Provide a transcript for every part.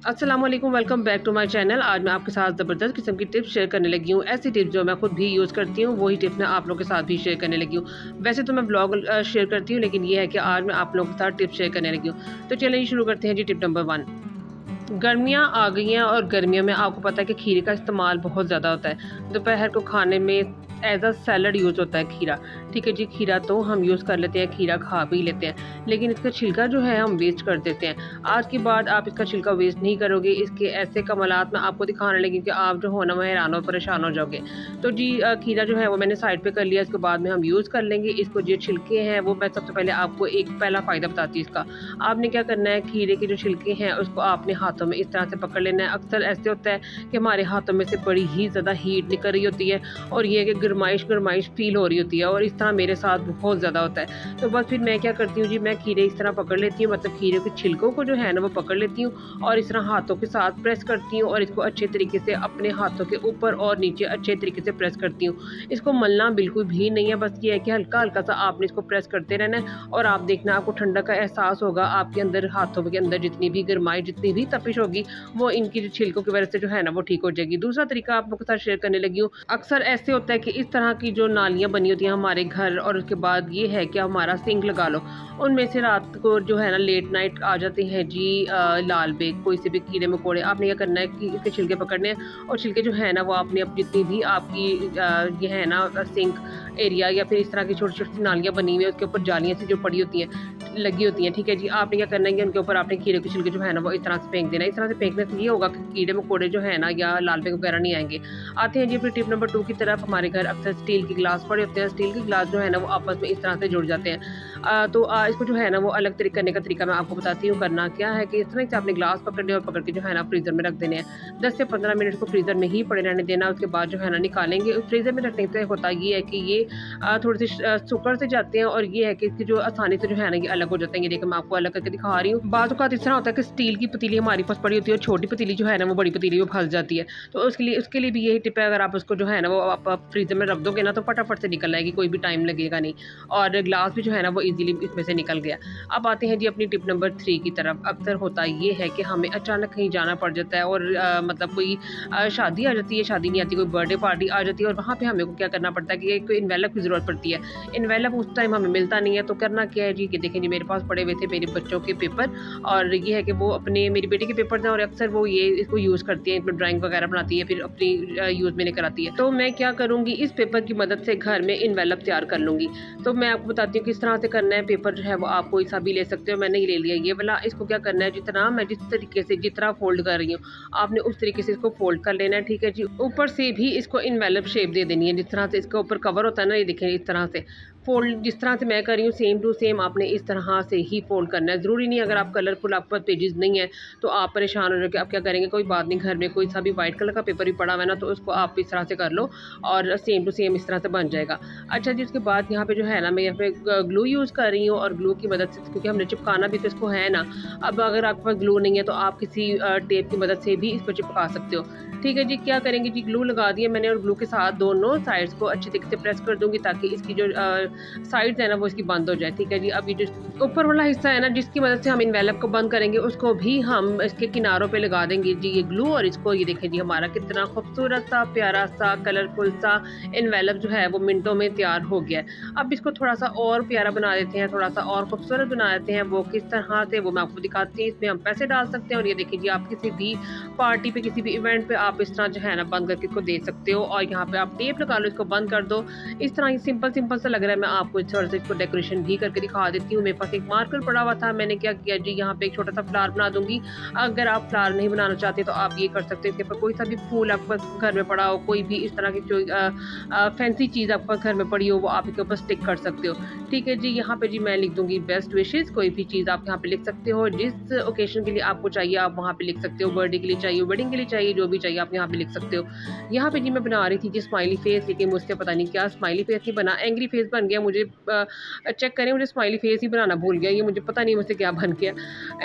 अस्सलाम वालेकुम, welcome back to my channel. आज मैं आपके साथ ज़बरदस्त किस्म की टिप्स शेयर करने लगी हूँ। ऐसी टिप्स जो मैं खुद भी यूज़ करती हूँ, वही टिप्स मैं आप लोगों के साथ भी शेयर करने लगी हूँ। वैसे तो मैं ब्लॉग शेयर करती हूँ, लेकिन ये है कि आज मैं आप लोगों के साथ टिप्स शेयर करने लगी हूँ। तो चलिए शुरू करते हैं जी। Tip number 1। गर्मियाँ आ गई हैं और गर्मियों में आपको पता है कि खीरे का इस्तेमाल बहुत ज़्यादा होता है। दोपहर को खाने में एज़ अ सैलड यूज़ होता है खीरा। ठीक है जी, खीरा तो हम यूज़ कर लेते हैं, खीरा खा भी लेते हैं, लेकिन इसका छिलका जो है हम वेस्ट कर देते हैं। आज के बाद आप इसका छिलका वेस्ट नहीं करोगे। इसके ऐसे कमालात मैं आपको दिखाने लगी कि आप जो हो ना, वो हैरान और परेशान हो जाओगे। तो जी खीरा जो है वो मैंने साइड पे कर लिया। इसके बाद में हम यूज़ कर लेंगे इसको। जो छिलके हैं वो मैं सबसे पहले आपको एक पहला फ़ायदा बताती हूँ इसका। आपने क्या करना है, खीरे के जो छिलके हैं उसको आपने हाथों में इस तरह से पकड़ लेना है। अक्सर ऐसे होता है कि हमारे हाथों में से बड़ी ही ज़्यादा हीट निकल रही होती है और ये कि गरमाइश फ़ील हो रही होती है, और इस तरह मेरे साथ बहुत ज़्यादा होता है। तो बस फिर मैं क्या करती हूँ जी, मैं खीरे इस तरह पकड़ लेती हूँ, मतलब खीरे के छिलकों को जो है ना वो पकड़ लेती हूँ और इस तरह हाथों के साथ प्रेस करती हूँ और इसको अच्छे तरीके से अपने हाथों के ऊपर और नीचे अच्छे तरीके से प्रेस करती हूँ। इसको मलना बिल्कुल भी नहीं है, बस ये है कि हल्का-हल्का सा आपने इसको प्रेस करते रहना है और आप देखना आपको ठंडक का एहसास होगा। आपके अंदर, हाथों के अंदर जितनी भी गरमाई, जितनी भी तपिश होगी, वो इनकी जो छिलकों की वजह से जो है ना वो ठीक हो जाएगी। दूसरा तरीका आप लोगों के साथ शेयर करने लगी हूँ। अक्सर ऐसे होता है कि इस तरह की जो नालियाँ बनी होती हैं हमारे घर, और उसके बाद ये है कि हमारा सिंक लगा लो, उनमें से रात को जो है ना लेट नाइट आ जाते हैं जी लाल बेग, कोई से भी कीड़े मकोड़े। आपने क्या करना है कि इसके छिलके पकड़ने हैं और छिलके जो है ना वो आपने अब जितनी भी आपकी ये है ना सिंक एरिया या फिर इस तरह की छोटी-छोटी नालियाँ बनी हुई है, उसके ऊपर जालियाँ सी जो पड़ी होती हैं, लगी होती हैं, ठीक है जी। आपने क्या करना है कि उनके ऊपर आपने खीरे के छिलके जो है ना वो इस तरह से फेंक देना है। इस तरह से फेंकने से ये होगा कि कीड़े-मकोड़े जो है ना या लाल बेग वगैरह नहीं आएँगे। आते हैं जी अपनी टिप नंबर 2 की तरफ। हमारे घर अक्सर स्टील के गिलास पड़े होते हैं। स्टील के गिलास जो है ना वो आपस में इस तरह से जुड़ जाते हैं। तो इसको जो है ना वो अलग करने का तरीका मैं आपको बताती हूँ। करना क्या है कि इस तरह से आपने गिलास पकड़ने और पकड़ के जो है ना फ्रीज़र में रख देने हैं। 10 से 15 मिनट को फ्रीज़र में ही पड़े रहने देना। उसके बाद जो है ना निकालेंगे। फ्रीज़र में रखने से होता ये है कि ये थोड़े से सिकुड़ से जाते हैं और ये है कि इसकी जो आसानी से जो है ना ये अलग हो जाते हैं। ये देखिए मैं आपको अलग करके दिखा रही हूँ। बाज़ औक़ात इस तरह होता है कि स्टील की पतीली हमारे पास पड़ी होती है और छोटी पतीली जो है ना वो बड़ी पतीली में फँस जाती है। तो उसके लिए भी यही टिप है, अगर आप उसको जो है ना वो आप फ्रीज़र में रख दोगे ना तो फटाफट से निकल आएगी, कोई भी टाइम लगेगा नहीं, और ग्लास भी जो है ना वो ईज़िली इसमें से निकल गया। अब आते हैं जी अपनी टिप नंबर 3 की तरफ। अक्सर होता ये है कि हमें अचानक कहीं जाना पड़ जाता है और मतलब कोई शादी आ जाती है, शादी नहीं आती, कोई बर्थडे पार्टी आ जाती है और वहाँ पे हमें को क्या करना पड़ता है कि एक एनवेलप की ज़रूरत पड़ती है। एनवेलप उस टाइम हमें मिलता नहीं है, तो करना क्या है जी कि देखें जी मेरे पास पड़े हुए थे मेरे बच्चों के पेपर, और ये है कि वो अपने मेरी बेटी के पेपर थे और अक्सर वो ये इसको यूज़ करती है, इसमें ड्राइंग वगैरह बनाती है, फिर अपनी यूज़ में लेकर आती है। तो मैं क्या करूँगी, इस पेपर की मदद से घर में एनवेलप तैयार कर लूँगी। तो मैं आपको बताती हूँ किस तरह से करना है। पेपर जो है वो आप कोई सा भी ले सकते हो, मैंने ये ले लिया ये वाला। इसको क्या करना है, जितना मैं जिस तरीके से जितना फ़ोल्ड कर रही हूँ, आपने उस तरीके से इसको फ़ोल्ड कर लेना है, ठीक है जी। ऊपर से भी इसको एनवेलप शेप दे देनी है, जिस तरह से इसके ऊपर कवर होता है ना, ये देखें इस तरह से फ़ोल्ड, जिस तरह से मैं कर रही हूँ सेम टू सेम आपने इस तरह से ही फ़ोल्ड करना है। ज़रूरी नहीं अगर आप कलरफुल आपके पास पेजेस नहीं है तो आप परेशान हो जाओगे। आप क्या करेंगे, कोई बात नहीं, घर में कोई सा भी वाइट कलर का पेपर भी पड़ा हुआ है ना, तो उसको आप इस तरह से कर लो और सेम टू सेम इस तरह से बन जाएगा। अच्छा जी, उसके बाद यहाँ पे जो है ना मैं यहाँ पे ग्लू यूज़ कर रही हूँ, और ग्लू की मदद से, क्योंकि हमने चिपकाना भी तो इसको है ना। अब अगर आपके पास ग्लू नहीं है तो आप किसी टेप की मदद से भी इसको चिपका सकते हो, ठीक है जी। क्या करेंगे जी, ग्लू लगा दिया मैंने और ग्लू के साथ दोनों साइड्स को अच्छी तरीके से प्रेस कर दूँगी ताकि इसकी जो साइड्स है ना वो इसकी बंद हो जाए, ठीक है जी। अब ये जो ऊपर वाला हिस्सा है ना जिसकी मदद से हम एनवेलप को बंद करेंगे, उसको भी हम इसके किनारों पे लगा देंगे जी ये ग्लू, और इसको ये देखें जी हमारा कितना खूबसूरत सा, प्यारा सा, कलरफुल सा एनवेलप जो है वो मिनटों में तैयार हो गया है। अब इसको थोड़ा सा और प्यारा बना देते हैं, थोड़ा सा और खूबसूरत बना देते हैं। वो किस तरह से, वो मैं आपको दिखाती हूँ। इसमें हम पैसे डाल सकते हैं और ये देखिए जी आप किसी भी पार्टी पे, किसी भी इवेंट पे आप इस तरह जो है ना बंद करके इसको दे सकते हो, और यहाँ पे आप टेप लगा लो, इसको बंद कर दो। इस तरह ही सिंपल सिंपल सा लग रहा है। मैं आपको थोड़ा सा इसको डेकोरेशन भी करके दिखा देती हूँ। मेरे पास एक मार्कर पड़ा हुआ था, मैंने क्या किया जी यहाँ पे एक छोटा सा फ्लावर बना दूंगी। अगर आप फ्लावर नहीं बनाना चाहते तो आप ये कर सकते हो, इसके ऊपर कोई सा भी फूल आपके पास घर में पड़ा हो, कोई भी इस तरह की जो फैंसी चीज़ आपके पास घर में पड़ी हो, वो आप इसके ऊपर स्टिक कर सकते हो, ठीक है जी। यहाँ पे जी मैं लिख दूंगी बेस्ट विशेज़। कोई भी चीज़ आप यहाँ पे लिख सकते हो, जिस ओकेशन के लिए आपको चाहिए आप वहाँ पे लिख सकते हो। बर्थडे के लिए चाहिए, वेडिंग के लिए चाहिए, जो भी चाहिए आप यहाँ पे लिख सकते हो। यहाँ पे जी मैं बना रही थी जी स्माइली फेस, लेकिन मुझसे पता नहीं क्या स्माइली फेस नहीं बना, एंग्री फेस बन बन गया, मुझे चेक करें मुझे स्माइली फेस ही बनाना भूल गया, ये मुझे पता नहीं मुझसे क्या बन गया।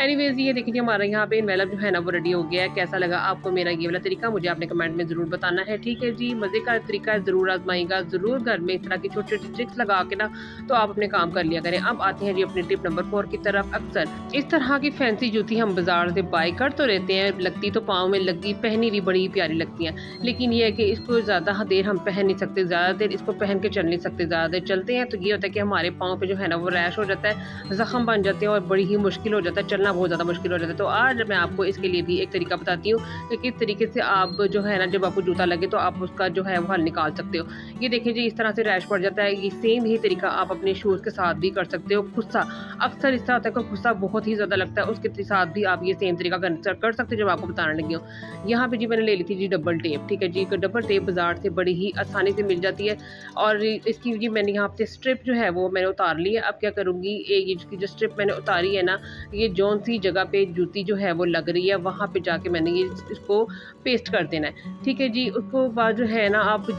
एनीवेज़ ये देखिए हमारा यहाँ पे इन्वेलप जो है ना वो रेडी हो गया है। कैसा लगा आपको मेरा ये वाला तरीका, मुझे आपने कमेंट में ज़रूर बताना है। ठीक है जी, मज़े का तरीका है, ज़रूर आजमाइएगा, ज़रूर घर में इस तरह की छोटी-छोटी ट्रिक्स लगा के ना तो आप अपने काम कर लिया करें। अब आते हैं जी अपनी टिप नंबर 4 की तरफ। अक्सर इस तरह की फैंसी जूती हम बाज़ार से बाय कर तो रहते हैं, लगती तो पाँव में लगती, पहनी भी बड़ी प्यारी लगती हैं, लेकिन ये है कि इसको ज़्यादा देर हम पहन नहीं सकते, ज़्यादा देर इसको पहन के चल नहीं सकते। ज़्यादा देर चलते हैं तो ये होता है कि हमारे पाँव पे जो है ना वो रैश हो जाता है, ज़ख्म बन जाते हैं और बड़ी ही मुश्किल हो जाता है, चलना बहुत ज़्यादा मुश्किल हो जाता है। तो आज मैं आपको इसके लिए भी एक तरीका बताती हूँ कि किस तरीके से आप जो है ना जब आपको जूता लगे तो आप उसका जो है वो हल निकाल सकते हो। ये देखिए जी इस तरह से रैश पड़ जाता है, ये सेम ही तरीका आप अपने शूज़ के साथ भी कर सकते हो। गुस्सा अक्सर इस तरह होता है कि गुस्सा बहुत ही ज़्यादा लगता है, उसके साथ भी आप ये सेम तरीका कर सकते हो जब आपको बताने लगी हूँ। यहाँ पे जी मैंने ले ली थी जी डबल टेप। ठीक है जी, डबल टेप बाज़ार से बड़ी ही आसानी से मिल जाती है और इसकी जी मैंने यहाँ पे स्ट्रिप जो है वो मैंने उतार ली है। अब क्या करूँगी, ये इसकी जो स्ट्रिप मैंने उतारी है ना, ये जौन सी जगह पे जूती जो है वो लग रही है वहाँ पे जाके मैंने ये इसको पेस्ट कर देना है। ठीक है जी, उसको बाद जो है ना आप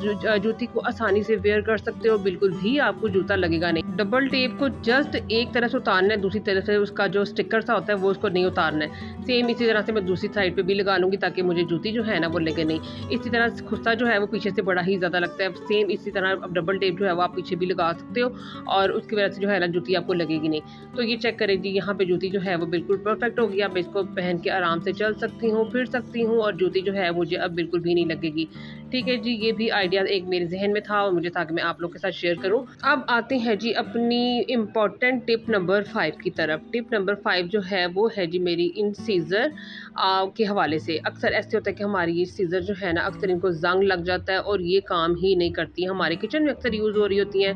जूती को आसानी से वेयर कर सकते हो, बिल्कुल भी आपको जूता लगेगा नहीं। डबल टेप को जस्ट एक तरफ से उतारना है, दूसरी तरफ से उसका जो स्टिकर सा होता है वो उसको नहीं उतारना है। सेम इसी तरह से मैं दूसरी साइड पे भी लगा लूँगी ताकि मुझे जूती जो है ना वो लगे नहीं। इसी तरह खुस्सा जो है वो पीछे से बड़ा ही ज़्यादा लगता है, सेम इसी तरह अब डबल टेप जो है वो आप पीछे भी लगा सकते हो और उसकी वजह से जो है ना जूती आपको लगेगी नहीं। तो ये चेक करें जी, यहाँ पे जूती जो है वो बिल्कुल परफेक्ट हो गया। मैं इसको पहन के आराम से चल सकती हूँ, फिर सकती हूँ और जूती जो है मुझे अब बिल्कुल भी नहीं लगेगी। ठीक है जी, ये भी आइडिया एक मेरे जहन में था और मुझे था कि मैं आप लोग के साथ शेयर करूँ। अब आते हैं जी अपनी इम्पॉर्टेंट टिप नंबर 5 की तरफ। टिप नंबर 5 जो है वो है जी मेरी इन सीज़र के हवाले से। अक्सर ऐसे होता है कि हमारी ये सीज़र जो है ना अक्सर इनको ज़ंग लग जाता है और ये काम ही नहीं करती, हमारे किचन में अक्सर यूज़ हो रही होती हैं।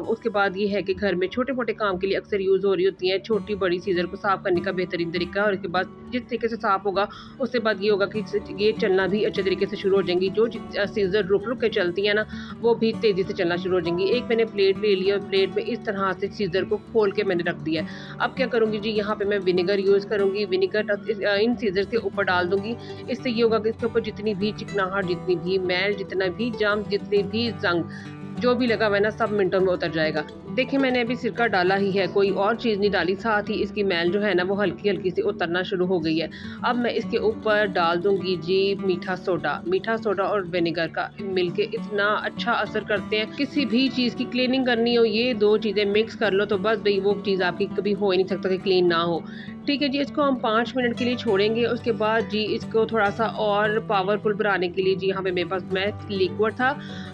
उसके बाद ये है कि घर में छोटे मोटे काम के लिए अक्सर यूज़ हो रही होती हैं। छोटी बड़ी सीज़र को साफ़ करने का बेहतरीन तरीका है और इसके बाद जिस तरीके से साफ़ होगा उसके बाद ये होगा कि ये चलना भी अच्छे तरीके से शुरू हो जाएंगी। जो सीज़र रुक रुक के चलती हैं ना वो भी तेज़ी से चलना शुरू हो जाएंगी। एक मैंने प्लेट ले लिया और प्लेट में इस तरह से सीज़र को खोल के मैंने रख दिया है। अब क्या करूँगी जी, यहाँ पे मैं विनेगर यूज़ करूँगी। विनेगर इन सीज़र के ऊपर डाल दूँगी। इससे ये होगा कि इसके ऊपर जितनी भी चिकनाहट, जितनी भी मैल, जितना भी जाम, जितने भी जंग जो भी लगा हुआ है ना सब मिनटों में उतर जाएगा। देखिए मैंने अभी सिरका डाला ही है, कोई और चीज़ नहीं डाली, साथ ही इसकी मैल जो है ना वो हल्की हल्की सी उतरना शुरू हो गई है। अब मैं इसके ऊपर डाल दूंगी जी मीठा सोडा। मीठा सोडा और विनेगर का मिलके इतना अच्छा असर करते हैं, किसी भी चीज़ की क्लीनिंग करनी हो ये दो चीज़ें मिक्स कर लो तो बस भाई वो चीज़ आपकी कभी हो ही नहीं सकता कि क्लीन ना हो। ठीक है जी, इसको हम 5 मिनट के लिए छोड़ेंगे। उसके बाद जी इसको थोड़ा सा और पावरफुल बनाने के लिए जी यहाँ पे मेरे पास मैक्स लिक्विड था।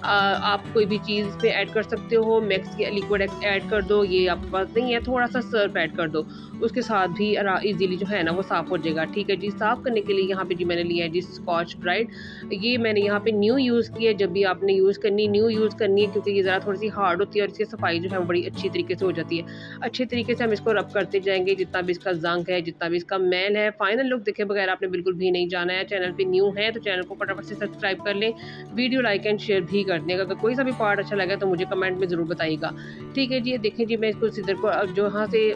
आप कोई भी चीज़ पे ऐड कर सकते हो, मैक्स लिक्विड ऐड कर दो, ये आपके पास नहीं है थोड़ा सा सर्फ ऐड कर दो, उसके साथ भी इजीली जो है ना वो साफ़ हो जाएगा। ठीक है जी, साफ़ करने के लिए यहाँ पे जी मैंने लिया है जी स्कॉच ब्राइट। ये मैंने यहाँ पे न्यू यूज़ किया है, जब भी आपने न्यू यूज़ करनी है क्योंकि ये ज़रा थोड़ी सी हार्ड होती है और इसकी सफाई जो है वो बड़ी अच्छी तरीके से हो जाती है। अच्छे तरीके से हम इसको रब करते जाएंगे, जितना भी इसका जंग है, जितना भी इसका मैल है। फाइनल लुक देखे बगैर आपने बिल्कुल भी नहीं जाना है। चैनल पे न्यू है तो चैनल को फटाफट से सब्सक्राइब कर लें, वीडियो लाइक एंड शेयर भी कर दें। अगर कोई सा भी पार्ट अच्छा लगा तो मुझे कमेंट में ज़रूर बताइएगा। ठीक है जी, देखें जी मैं इसको सीज़र को जो यहाँ से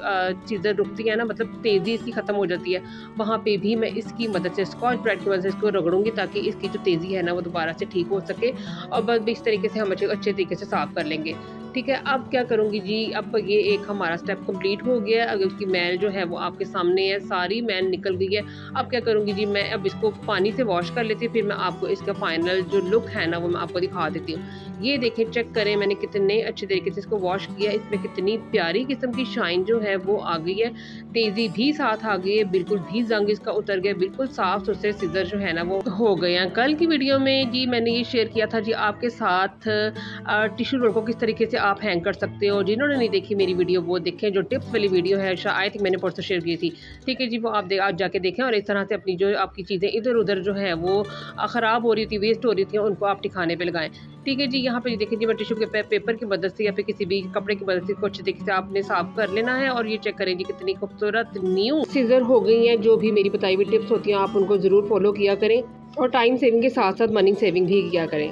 सीज़र रुकती है ना, मतलब तेज़ी इसकी ख़त्म हो जाती है, वहाँ पे भी मैं इसकी मदद से स्कॉच ब्राइट की मदद से इसको रगड़ूंगी ताकि इसकी जो तेज़ी है ना वो दोबारा से ठीक हो सके और बस इस तरीके से हम अच्छे तरीके से साफ़ कर लेंगे। ठीक है, अब क्या करूँगी जी, अब ये एक हमारा स्टेप कंप्लीट हो गया है। अगर उसकी मैल जो है वो आपके सामने है, सारी मैल निकल गई है। अब क्या करूँगी जी, मैं अब इसको पानी से वॉश कर लेती हूँ, फिर मैं आपको इसका फाइनल जो लुक है ना वो मैं आपको दिखा देती हूँ। ये देखें, चेक करें मैंने कितने अच्छे तरीके से इसको वॉश किया, इसमें कितनी प्यारी किस्म की शाइन जो है वो आ गई है, तेज़ी भी साथ आ गई है, बिल्कुल भी जंग इसका उतर गया, बिल्कुल साफ सुथरे सीज़र जो है ना वो हो गए हैं। कल की वीडियो में जी मैंने ये शेयर किया था जी आपके साथ टिश्यू रोल को किस तरीके से आप हैंग कर सकते हो। जिन्होंने नहीं देखी मेरी वीडियो वो देखें, जो टिप्स वाली वीडियो है आई थिंक मैंने परसों शेयर की थी। ठीक है जी, वो आप आज जाके देखें और इस तरह से अपनी जो आपकी चीज़ें इधर उधर जो है वो ख़राब हो रही थी, वेस्ट हो रही थी, उनको आप ठिकाने पे लगाएं। ठीक है जी, यहाँ पे देखिए जी मैं टिश्यू के पेपर की मदद से या फिर किसी भी कपड़े की मदद से कुछ तरीके से आपने साफ कर लेना है और ये चेक करें जी कितनी खूबसूरत न्यू सीज़र हो गई हैं। जो भी मेरी बताई हुई टिप्स होती हैं आप उनको ज़रूर फॉलो किया करें और टाइम सेविंग के साथ साथ मनी सेविंग भी किया करें।